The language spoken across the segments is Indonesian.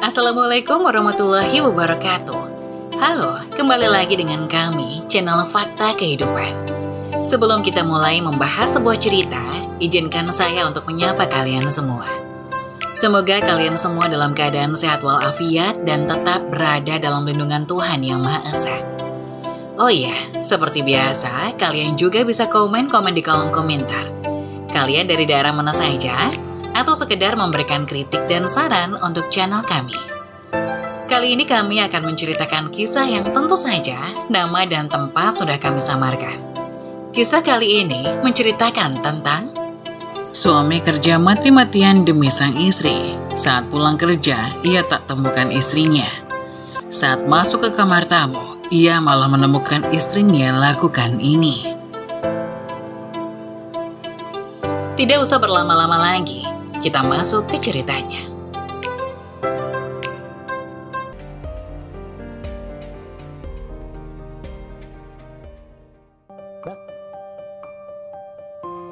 Assalamualaikum warahmatullahi wabarakatuh. Halo, kembali lagi dengan kami, channel Fakta Kehidupan. Sebelum kita mulai membahas sebuah cerita, izinkan saya untuk menyapa kalian semua. Semoga kalian semua dalam keadaan sehat walafiat dan tetap berada dalam lindungan Tuhan Yang Maha Esa. Oh iya, seperti biasa, kalian juga bisa komen-komen di kolom komentar. Kalian dari daerah mana saja? Atau sekedar memberikan kritik dan saran untuk channel kami. Kali ini kami akan menceritakan kisah yang tentu saja nama dan tempat sudah kami samarkan. Kisah kali ini menceritakan tentang suami kerja mati-matian demi sang istri. Saat pulang kerja, ia tak temukan istrinya. Saat masuk ke kamar tamu, ia malah menemukan istrinya lakukan ini. Tidak usah berlama-lama lagi, kita masuk ke ceritanya.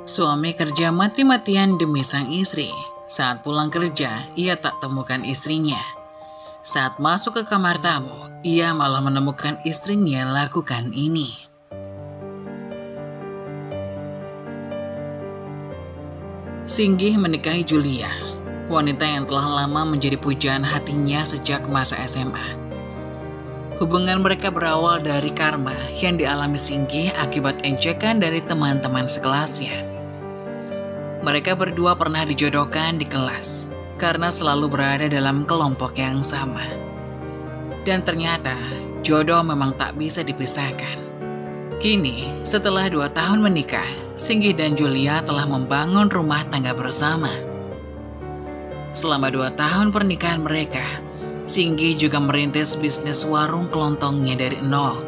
Suami kerja mati-matian demi sang istri. Saat pulang kerja, ia tak temukan istrinya. Saat masuk ke kamar tamu, ia malah menemukan istrinya lakukan ini. Singgih menikahi Julia, wanita yang telah lama menjadi pujaan hatinya sejak masa SMA. Hubungan mereka berawal dari karma yang dialami Singgih akibat ejekan dari teman-teman sekelasnya. Mereka berdua pernah dijodohkan di kelas karena selalu berada dalam kelompok yang sama. Dan ternyata jodoh memang tak bisa dipisahkan. Kini, setelah 2 tahun menikah, Singgih dan Julia telah membangun rumah tangga bersama. Selama 2 tahun pernikahan mereka, Singgih juga merintis bisnis warung kelontongnya dari nol.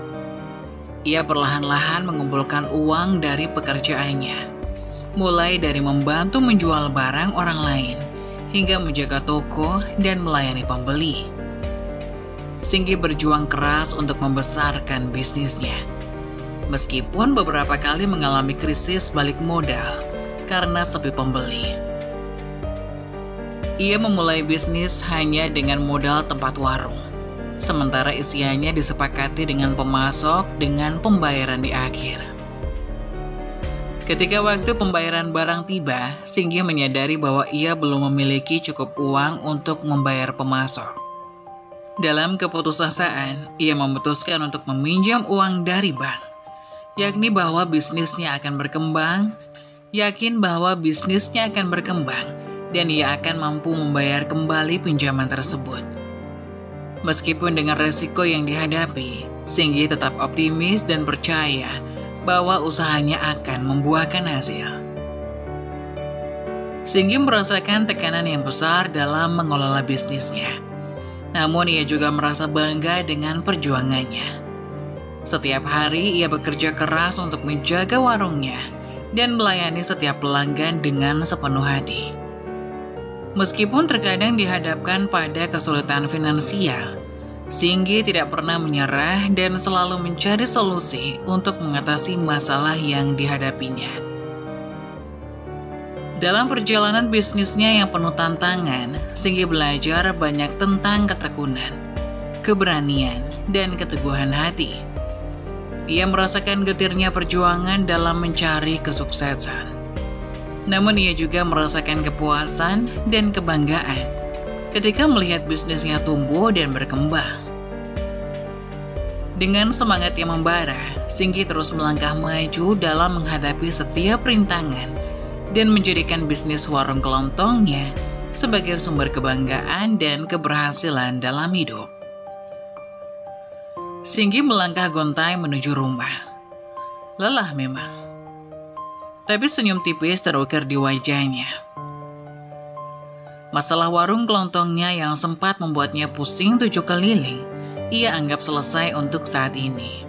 Ia perlahan-lahan mengumpulkan uang dari pekerjaannya, mulai dari membantu menjual barang orang lain, hingga menjaga toko dan melayani pembeli. Singgih berjuang keras untuk membesarkan bisnisnya. Meskipun beberapa kali mengalami krisis balik modal karena sepi pembeli. Ia memulai bisnis hanya dengan modal tempat warung, sementara isiannya disepakati dengan pemasok dengan pembayaran di akhir. Ketika waktu pembayaran barang tiba, Singgih menyadari bahwa ia belum memiliki cukup uang untuk membayar pemasok. Dalam keputusasaan, ia memutuskan untuk meminjam uang dari bank. Yakin bahwa bisnisnya akan berkembang, dan ia akan mampu membayar kembali pinjaman tersebut. Meskipun dengan resiko yang dihadapi, Singgih tetap optimis dan percaya bahwa usahanya akan membuahkan hasil. Singgih merasakan tekanan yang besar dalam mengelola bisnisnya, namun ia juga merasa bangga dengan perjuangannya. Setiap hari ia bekerja keras untuk menjaga warungnya dan melayani setiap pelanggan dengan sepenuh hati. Meskipun terkadang dihadapkan pada kesulitan finansial, Singgih tidak pernah menyerah dan selalu mencari solusi untuk mengatasi masalah yang dihadapinya. Dalam perjalanan bisnisnya yang penuh tantangan, Singgih belajar banyak tentang ketekunan, keberanian, dan keteguhan hati. Ia merasakan getirnya perjuangan dalam mencari kesuksesan. Namun ia juga merasakan kepuasan dan kebanggaan ketika melihat bisnisnya tumbuh dan berkembang. Dengan semangat yang membara, Singgih terus melangkah maju dalam menghadapi setiap rintangan dan menjadikan bisnis warung kelontongnya sebagai sumber kebanggaan dan keberhasilan dalam hidup. Singgih melangkah gontai menuju rumah. Lelah memang, tapi senyum tipis terukir di wajahnya. Masalah warung kelontongnya yang sempat membuatnya pusing 7 keliling, ia anggap selesai untuk saat ini.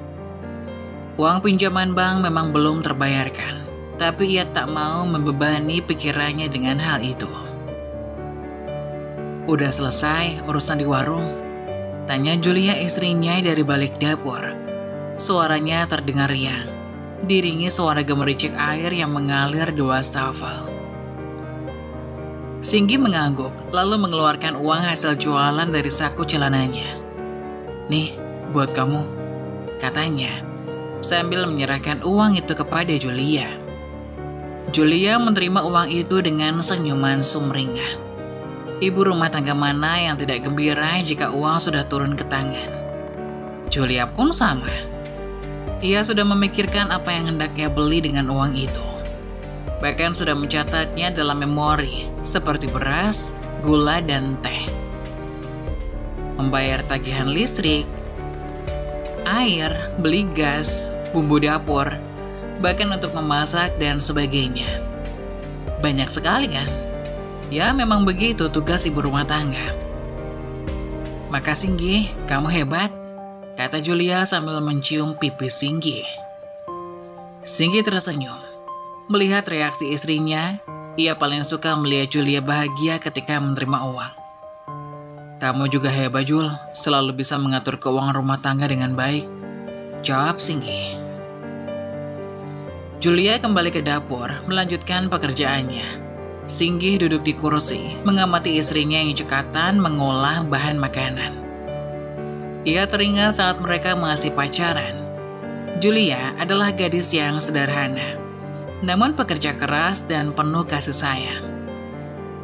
Uang pinjaman bank memang belum terbayarkan, tapi ia tak mau membebani pikirannya dengan hal itu. Udah selesai urusan di warung? Tanya Julia istrinya dari balik dapur. Suaranya terdengar riang, diiringi suara gemericik air yang mengalir di wastafel. Singgi mengangguk, lalu mengeluarkan uang hasil jualan dari saku celananya. "Nih, buat kamu," katanya, sambil menyerahkan uang itu kepada Julia. Julia menerima uang itu dengan senyuman sumringah. Ibu rumah tangga mana yang tidak gembira jika uang sudah turun ke tangan? Julia pun sama. Ia sudah memikirkan apa yang hendak ia beli dengan uang itu. Bahkan sudah mencatatnya dalam memori, seperti beras, gula, dan teh. Membayar tagihan listrik, air, beli gas, bumbu dapur, bahkan untuk memasak dan sebagainya. Banyak sekali kan? Ya memang begitu tugas ibu rumah tangga. "Makasih Singgi, kamu hebat," kata Julia sambil mencium pipi Singgi. Singgi tersenyum. Melihat reaksi istrinya, ia paling suka melihat Julia bahagia ketika menerima uang. "Kamu juga hebat Jul, selalu bisa mengatur keuangan rumah tangga dengan baik," jawab Singgi. Julia kembali ke dapur, melanjutkan pekerjaannya. Singgi duduk di kursi, mengamati istrinya yang cekatan mengolah bahan makanan. Ia teringat saat mereka masih pacaran. Julia adalah gadis yang sederhana, namun pekerja keras dan penuh kasih sayang.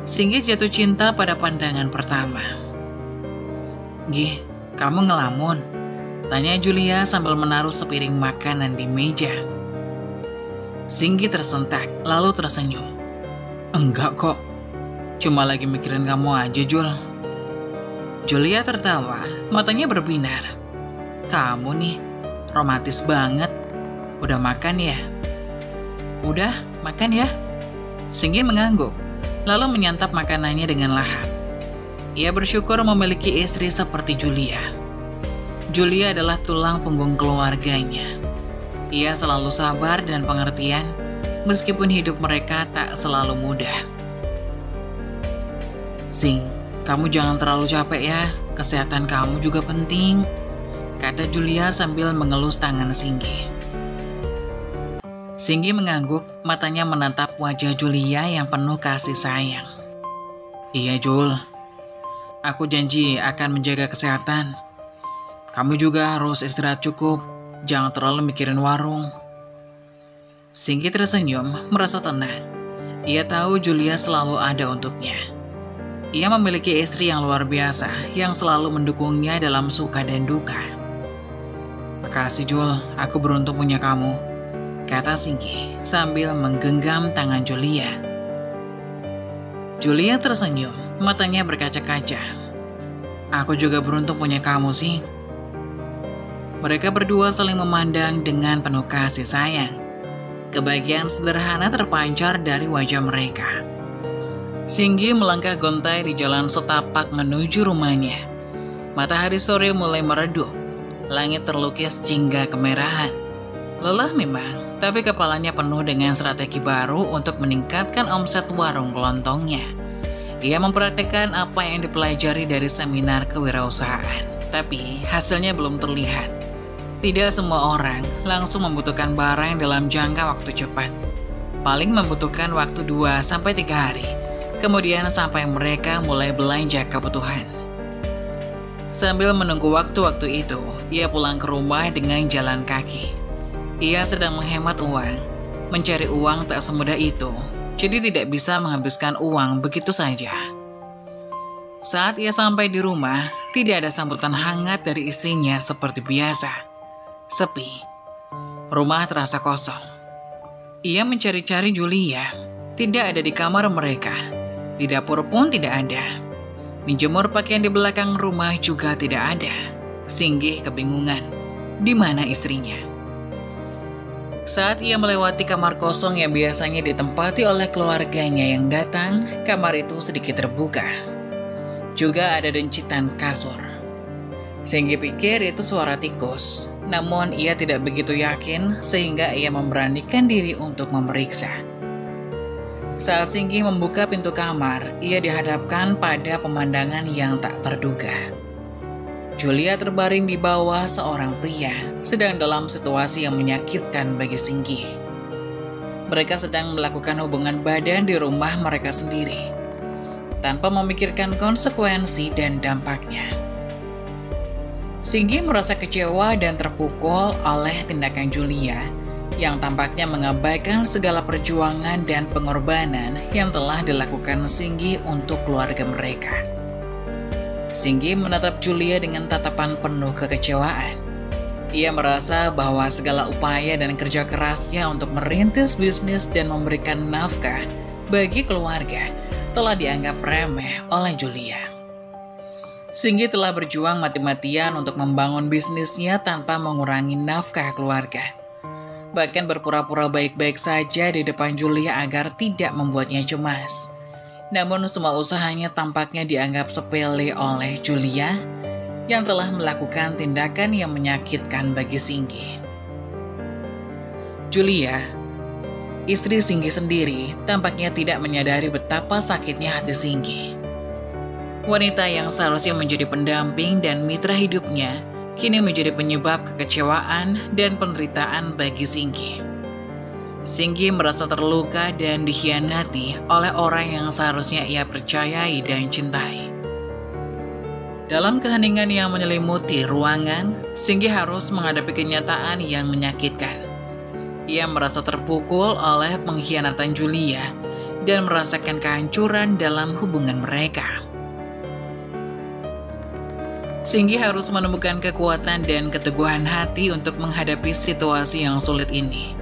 Singgi jatuh cinta pada pandangan pertama. "Gih, kamu ngelamun?" tanya Julia sambil menaruh sepiring makanan di meja. Singgi tersentak, lalu tersenyum. "Enggak kok, cuma lagi mikirin kamu aja, Jul." Julia tertawa, matanya berbinar. "Kamu nih, romantis banget. Udah makan ya?" "Udah, makan ya." Singgi mengangguk, lalu menyantap makanannya dengan lahap. Ia bersyukur memiliki istri seperti Julia. Julia adalah tulang punggung keluarganya. Ia selalu sabar dan pengertian, meskipun hidup mereka tak selalu mudah. "Sing, kamu jangan terlalu capek ya, kesehatan kamu juga penting," kata Julia sambil mengelus tangan Singgi. Singgi mengangguk, matanya menatap wajah Julia yang penuh kasih sayang. "Iya Jul, aku janji akan menjaga kesehatan. Kamu juga harus istirahat cukup, jangan terlalu mikirin warung." Singgi tersenyum, merasa tenang. Ia tahu Julia selalu ada untuknya. Ia memiliki istri yang luar biasa, yang selalu mendukungnya dalam suka dan duka. "Makasih Jul, aku beruntung punya kamu," kata Singgi sambil menggenggam tangan Julia. Julia tersenyum, matanya berkaca-kaca. "Aku juga beruntung punya kamu sih." Mereka berdua saling memandang dengan penuh kasih sayang. Kebahagiaan sederhana terpancar dari wajah mereka. Singgi melangkah gontai di jalan setapak menuju rumahnya. Matahari sore mulai meredup. Langit terlukis jingga kemerahan. Lelah memang, tapi kepalanya penuh dengan strategi baru untuk meningkatkan omset warung kelontongnya. Ia mempraktikkan apa yang dipelajari dari seminar kewirausahaan, tapi hasilnya belum terlihat. Tidak semua orang langsung membutuhkan barang dalam jangka waktu cepat. Paling membutuhkan waktu 2-3 hari, kemudian sampai mereka mulai belanja kebutuhan. Sambil menunggu waktu-waktu itu, ia pulang ke rumah dengan jalan kaki. Ia sedang menghemat uang. Mencari uang tak semudah itu, jadi tidak bisa menghabiskan uang begitu saja. Saat ia sampai di rumah, tidak ada sambutan hangat dari istrinya seperti biasa. Sepi. Rumah terasa kosong. Ia mencari-cari Julia. Tidak ada di kamar mereka. Di dapur pun tidak ada. Menjemur pakaian di belakang rumah juga tidak ada. Singgi kebingungan. Di mana istrinya? Saat ia melewati kamar kosong yang biasanya ditempati oleh keluarganya yang datang, kamar itu sedikit terbuka. Juga ada dencitan kasur. Singgi pikir itu suara tikus, namun ia tidak begitu yakin sehingga ia memberanikan diri untuk memeriksa. Saat Singgi membuka pintu kamar, ia dihadapkan pada pemandangan yang tak terduga. Julia terbaring di bawah seorang pria, sedang dalam situasi yang menyakitkan bagi Singgi. Mereka sedang melakukan hubungan badan di rumah mereka sendiri. tanpa memikirkan konsekuensi dan dampaknya. Singgi merasa kecewa dan terpukul oleh tindakan Julia yang tampaknya mengabaikan segala perjuangan dan pengorbanan yang telah dilakukan Singgi untuk keluarga mereka. Singgi menatap Julia dengan tatapan penuh kekecewaan. Ia merasa bahwa segala upaya dan kerja kerasnya untuk merintis bisnis dan memberikan nafkah bagi keluarga telah dianggap remeh oleh Julia. Singgi telah berjuang mati-matian untuk membangun bisnisnya tanpa mengurangi nafkah keluarga. Bahkan berpura-pura baik-baik saja di depan Julia agar tidak membuatnya cemas. Namun semua usahanya tampaknya dianggap sepele oleh Julia yang telah melakukan tindakan yang menyakitkan bagi Singgi. Julia, istri Singgi sendiri, tampaknya tidak menyadari betapa sakitnya hati Singgi. Wanita yang seharusnya menjadi pendamping dan mitra hidupnya, kini menjadi penyebab kekecewaan dan penderitaan bagi Singgi. Singgi merasa terluka dan dikhianati oleh orang yang seharusnya ia percayai dan cintai. Dalam keheningan yang menyelimuti ruangan, Singgi harus menghadapi kenyataan yang menyakitkan. Ia merasa terpukul oleh pengkhianatan Julia dan merasakan kehancuran dalam hubungan mereka. Singgi harus menemukan kekuatan dan keteguhan hati untuk menghadapi situasi yang sulit ini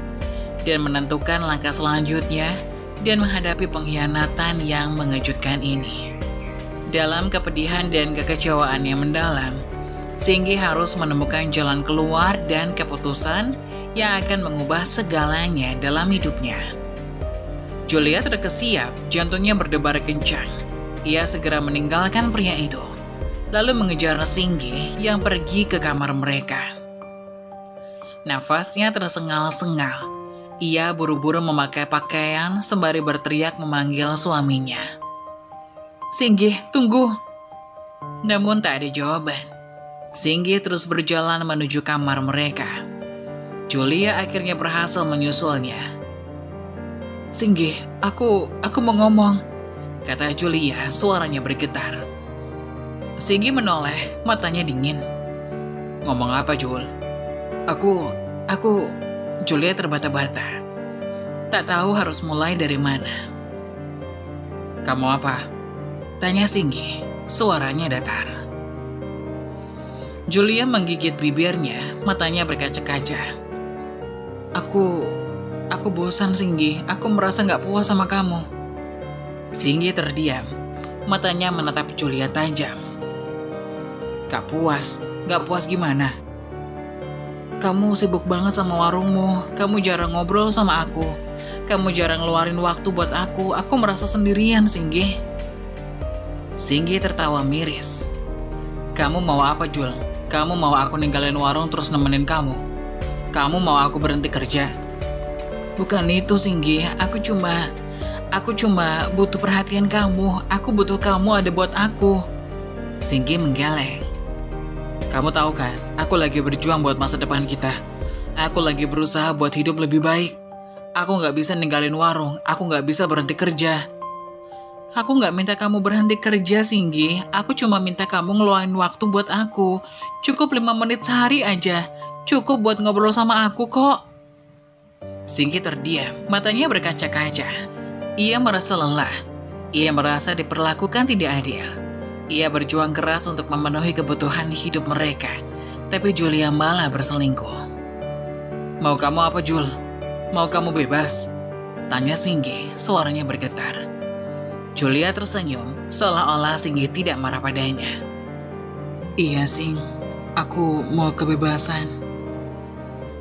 dan menentukan langkah selanjutnya dan menghadapi pengkhianatan yang mengejutkan ini. Dalam kepedihan dan kekecewaan yang mendalam, Singgi harus menemukan jalan keluar dan keputusan yang akan mengubah segalanya dalam hidupnya. Julia terkesiap, jantungnya berdebar kencang. Ia segera meninggalkan pria itu, lalu mengejar Singgi yang pergi ke kamar mereka. Nafasnya tersengal-sengal. Ia buru-buru memakai pakaian sembari berteriak memanggil suaminya. "Singgi, tunggu!" Namun tak ada jawaban. Singgi terus berjalan menuju kamar mereka. Julia akhirnya berhasil menyusulnya. "Singgi, aku mau ngomong," kata Julia, suaranya bergetar. Singgi menoleh, matanya dingin. "Ngomong apa, Jul?" Aku... Julia terbata-bata. Tak tahu harus mulai dari mana. "Kamu apa?" tanya Singgi, suaranya datar. Julia menggigit bibirnya, matanya berkaca-kaca. Aku bosan, Singgi. Aku merasa gak puas sama kamu." Singgi terdiam, matanya menatap Julia tajam. Gak puas gimana? "Kamu sibuk banget sama warungmu, kamu jarang ngobrol sama aku, kamu jarang ngeluarin waktu buat aku merasa sendirian, Singgi." Singgi tertawa miris. "Kamu mau apa, Jul? Kamu mau aku ninggalin warung terus nemenin kamu? Kamu mau aku berhenti kerja?" "Bukan itu, Singgi, aku cuma butuh perhatian kamu, aku butuh kamu ada buat aku." Singgi menggeleng. "Kamu tahu kan, aku lagi berjuang buat masa depan kita. Aku lagi berusaha buat hidup lebih baik. Aku gak bisa ninggalin warung, aku gak bisa berhenti kerja." "Aku gak minta kamu berhenti kerja, Singgi. Aku cuma minta kamu ngeluangin waktu buat aku. Cukup 5 menit sehari aja. Cukup buat ngobrol sama aku kok." Singgi terdiam, matanya berkaca-kaca. Ia merasa lelah. Ia merasa diperlakukan tidak adil. Ia berjuang keras untuk memenuhi kebutuhan hidup mereka, tapi Julia malah berselingkuh. "Mau kamu apa, Jul? Mau kamu bebas?" tanya Singgi, suaranya bergetar. Julia tersenyum, seolah-olah Singgi tidak marah padanya. "Iya, Sing, aku mau kebebasan."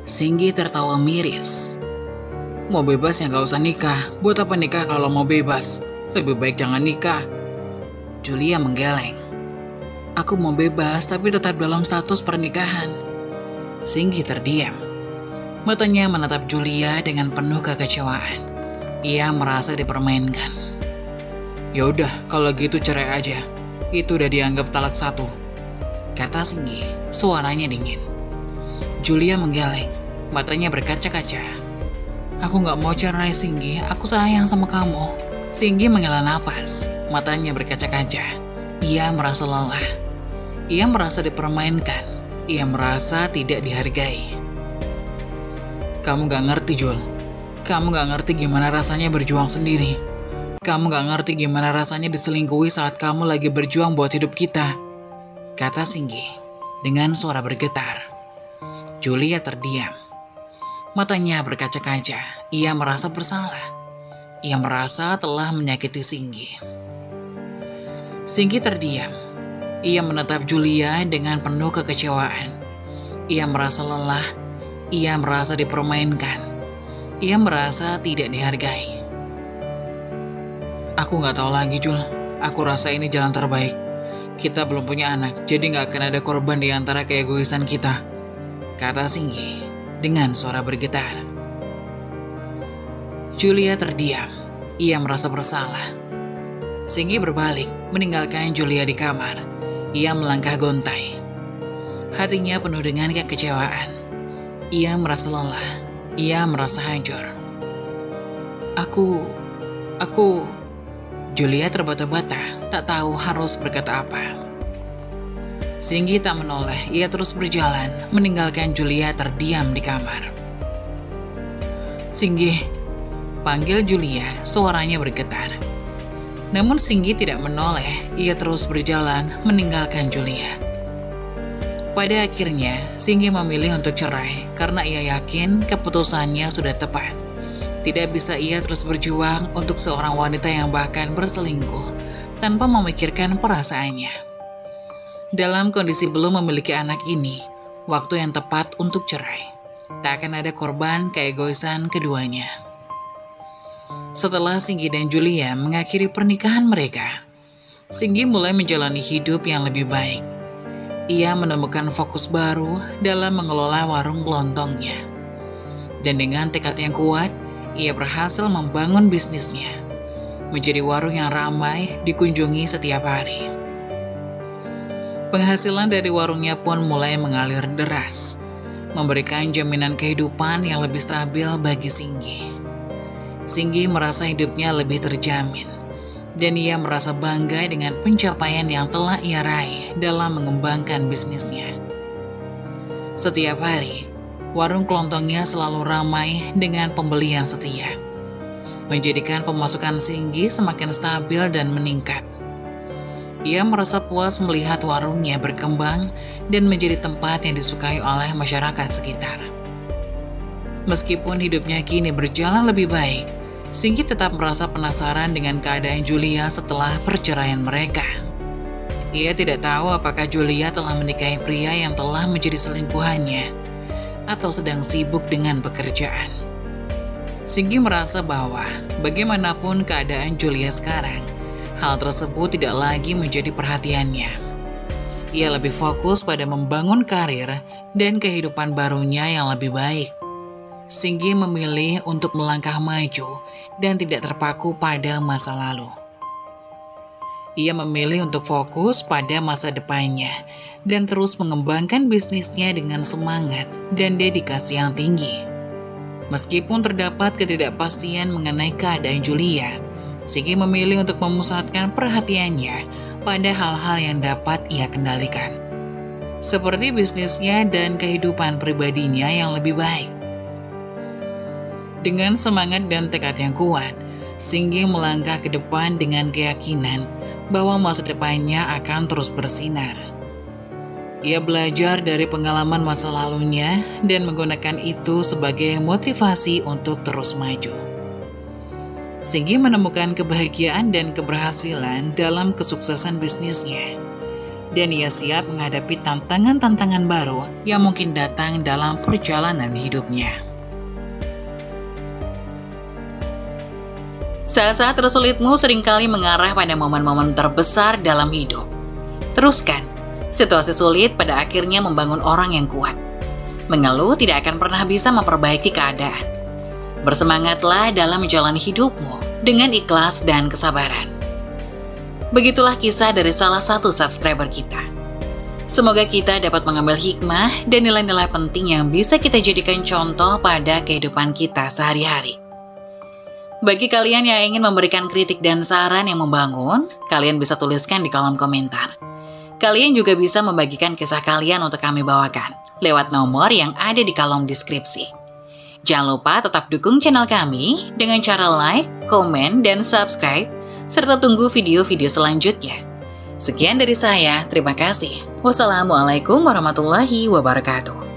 Singgi tertawa miris. "Mau bebas ya gak usah nikah. Buat apa nikah kalau mau bebas? Lebih baik jangan nikah." Julia menggeleng. "Aku mau bebas tapi tetap dalam status pernikahan." Singgi terdiam. Matanya menatap Julia dengan penuh kekecewaan. Ia merasa dipermainkan. "Ya udah, kalau gitu cerai aja. Itu udah dianggap talak 1, kata Singgi, suaranya dingin. Julia menggeleng, matanya berkaca-kaca. "Aku gak mau cerai, Singgi. Aku sayang sama kamu." Singgi menghela nafas, Matanya berkaca-kaca. Ia merasa lelah. Ia merasa dipermainkan. Ia merasa tidak dihargai. Kamu gak ngerti, Jul. Kamu gak ngerti gimana rasanya berjuang sendiri. Kamu gak ngerti gimana rasanya diselingkuhi saat kamu lagi berjuang buat hidup kita, kata Singgi dengan suara bergetar. Julia terdiam. Matanya berkaca-kaca. Ia merasa bersalah. Ia merasa telah menyakiti Singgi. Singgi terdiam. Ia menatap Julia dengan penuh kekecewaan. Ia merasa lelah. Ia merasa dipermainkan. Ia merasa tidak dihargai. Aku gak tahu lagi, Jul. Aku rasa ini jalan terbaik. Kita belum punya anak, jadi gak akan ada korban di antara keegoisan kita, kata Singgi dengan suara bergetar. Julia terdiam. Ia merasa bersalah. Singgi berbalik, meninggalkan Julia di kamar. Ia melangkah gontai. Hatinya penuh dengan kekecewaan. Ia merasa lelah. Ia merasa hancur. Aku... Julia terbata-bata, tak tahu harus berkata apa. Singgi tak menoleh, ia terus berjalan, meninggalkan Julia terdiam di kamar. Singgi, panggil Julia, suaranya bergetar. Namun Singgi tidak menoleh, ia terus berjalan, meninggalkan Julia. Pada akhirnya, Singgi memilih untuk cerai karena ia yakin keputusannya sudah tepat. Tidak bisa ia terus berjuang untuk seorang wanita yang bahkan berselingkuh tanpa memikirkan perasaannya. Dalam kondisi belum memiliki anak ini, waktu yang tepat untuk cerai. Tak akan ada korban keegoisan keduanya. Setelah Singgi dan Julia mengakhiri pernikahan mereka, Singgi mulai menjalani hidup yang lebih baik. Ia menemukan fokus baru dalam mengelola warung kelontongnya. Dan dengan tekad yang kuat, ia berhasil membangun bisnisnya, menjadi warung yang ramai dikunjungi setiap hari. Penghasilan dari warungnya pun mulai mengalir deras, memberikan jaminan kehidupan yang lebih stabil bagi Singgi. Singgi merasa hidupnya lebih terjamin, dan ia merasa bangga dengan pencapaian yang telah ia raih dalam mengembangkan bisnisnya. Setiap hari, warung kelontongnya selalu ramai dengan pembeli yang setia, menjadikan pemasukan Singgi semakin stabil dan meningkat. Ia merasa puas melihat warungnya berkembang dan menjadi tempat yang disukai oleh masyarakat sekitar. Meskipun hidupnya kini berjalan lebih baik, Singgi tetap merasa penasaran dengan keadaan Julia setelah perceraian mereka. Ia tidak tahu apakah Julia telah menikahi pria yang telah menjadi selingkuhannya atau sedang sibuk dengan pekerjaan. Singgi merasa bahwa bagaimanapun keadaan Julia sekarang, hal tersebut tidak lagi menjadi perhatiannya. Ia lebih fokus pada membangun karir dan kehidupan barunya yang lebih baik. Singgi memilih untuk melangkah maju dan tidak terpaku pada masa lalu. Ia memilih untuk fokus pada masa depannya dan terus mengembangkan bisnisnya dengan semangat dan dedikasi yang tinggi. Meskipun terdapat ketidakpastian mengenai keadaan Julia, Singgi memilih untuk memusatkan perhatiannya pada hal-hal yang dapat ia kendalikan, seperti bisnisnya dan kehidupan pribadinya yang lebih baik. Dengan semangat dan tekad yang kuat, Singgi melangkah ke depan dengan keyakinan bahwa masa depannya akan terus bersinar. Ia belajar dari pengalaman masa lalunya dan menggunakan itu sebagai motivasi untuk terus maju. Singgi menemukan kebahagiaan dan keberhasilan dalam kesuksesan bisnisnya, dan ia siap menghadapi tantangan-tantangan baru yang mungkin datang dalam perjalanan hidupnya. Saat-saat tersulitmu seringkali mengarah pada momen-momen terbesar dalam hidup. Teruskan, situasi sulit pada akhirnya membangun orang yang kuat. Mengeluh tidak akan pernah bisa memperbaiki keadaan. Bersemangatlah dalam menjalani hidupmu dengan ikhlas dan kesabaran. Begitulah kisah dari salah satu subscriber kita. Semoga kita dapat mengambil hikmah dan nilai-nilai penting yang bisa kita jadikan contoh pada kehidupan kita sehari-hari. Bagi kalian yang ingin memberikan kritik dan saran yang membangun, kalian bisa tuliskan di kolom komentar. Kalian juga bisa membagikan kisah kalian untuk kami bawakan lewat nomor yang ada di kolom deskripsi. Jangan lupa tetap dukung channel kami dengan cara like, komen, dan subscribe, serta tunggu video-video selanjutnya. Sekian dari saya, terima kasih. Wassalamualaikum warahmatullahi wabarakatuh.